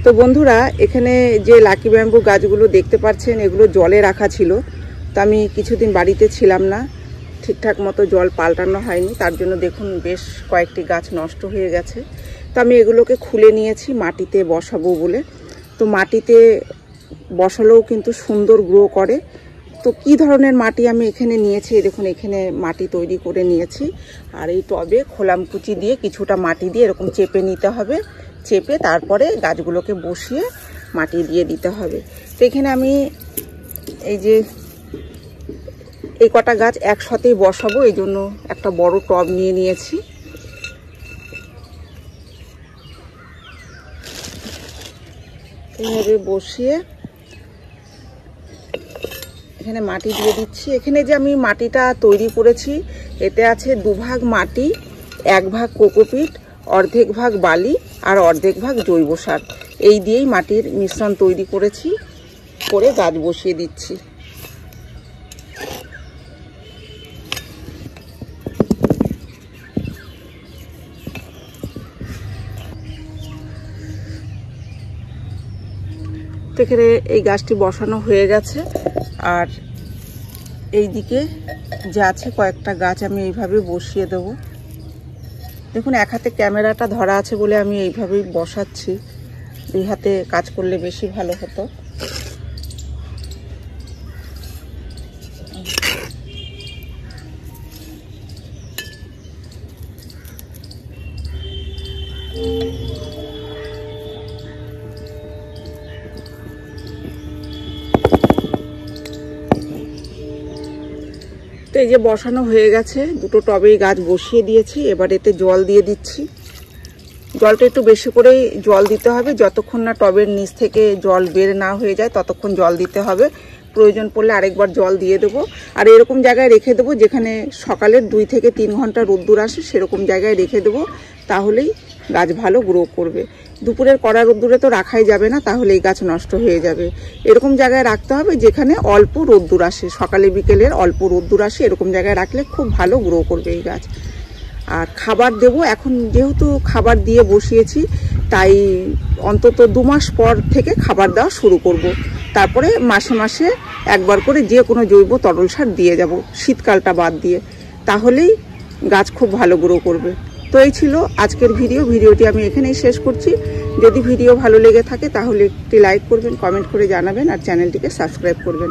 তো বন্ধুরা, এখানে যে লাকি ব্যাম্বু গাছগুলো দেখতে পাচ্ছেন, এগুলো জলে রাখা ছিল। তো আমি কিছুদিন বাড়িতে ছিলাম না, ঠিকঠাক মতো জল পাল্টানো হয়নি, তার জন্য দেখুন বেশ কয়েকটি গাছ নষ্ট হয়ে গেছে। তো আমি এগুলোকে খুলে নিয়েছি মাটিতে বসাবো বলে। তো মাটিতে বসালেও কিন্তু সুন্দর গ্রো করে। তো কি ধরনের মাটি আমি এখানে নিয়েছি, দেখুন এখানে মাটি তৈরি করে নিয়েছি। আর এই টবে খোলামকুচি দিয়ে কিছুটা মাটি দিয়ে এরকম চেপে নিতে হবে, চেপে তারপরে গাছগুলোকে বসিয়ে মাটি দিয়ে দিতে হবে। তো এখানে আমি এই যে এই কটা গাছ একসাথেই বসাবো, এই জন্য একটা বড় টব নিয়ে নিয়েছি। এইভাবে বসিয়ে এখানে মাটি দিয়ে দিচ্ছি। এখানে যে আমি মাটিটা তৈরি করেছি, এতে আছে 2 ভাগ মাটি, 1 ভাগ কোকোপিট, অর্ধেক ভাগ বালি আর অর্ধেক ভাগ জৈব সার। এই দিয়েই মাটির মিশ্রণ তৈরি করেছি, করে গাছ বসিয়ে দিচ্ছি। তো এখানে এই গাছটি বসানো হয়ে গেছে। আর এই দিকে যে আছে কয়েকটা গাছ আমি এইভাবে বসিয়ে দেব। দেখুন এক হাতে ক্যামেরাটা ধরা আছে বলে আমি এইভাবেই বসাচ্ছি, 2 হাতে কাজ করলে বেশি ভালো হতো। তো এই যে বসানো হয়ে গেছে, 2টো টবেই গাছ বসিয়ে দিয়েছি। এবার এতে জল দিয়ে দিচ্ছি। জলটা একটু বেশি করেই জল দিতে হবে, যতক্ষণ না টবের নিচ থেকে জল বের না হয়ে যায় ততক্ষণ জল দিতে হবে। প্রয়োজন পড়লে আরেকবার জল দিয়ে দেবো। আর এরকম জায়গায় রেখে দেবো যেখানে সকালের 2 থেকে 3 ঘন্টা রোদ্দুর আসে, সেরকম জায়গায় রেখে দেবো, তাহলেই গাছ ভালো গ্রো করবে। দুপুরের কড়া রোদ্দুরে তো রাখাই যাবে না, তাহলে এই গাছ নষ্ট হয়ে যাবে। এরকম জায়গায় রাখতে হবে যেখানে অল্প রোদ্দুর আসে, সকালে বিকেলের অল্প রোদ্দুর আসে, এরকম জায়গায় রাখলে খুব ভালো গ্রো করবে এই গাছ। আর খাবার দেব, এখন যেহেতু খাবার দিয়ে বসিয়েছি, তাই অন্তত 2 মাস পর থেকে খাবার দেওয়া শুরু করব। তারপরে মাসে মাসে একবার করে যে কোনো জৈব তরল সার দিয়ে যাব, শীতকালটা বাদ দিয়ে, তাহলেই গাছ খুব ভালো গ্রো করবে। তো এই ছিল আজকের ভিডিওটি আমি এখানেই শেষ করছি। যদি ভিডিও ভালো লেগে থাকে তাহলে একটি লাইক করবেন, কমেন্ট করে জানাবেন আর চ্যানেলটিকে সাবস্ক্রাইব করবেন।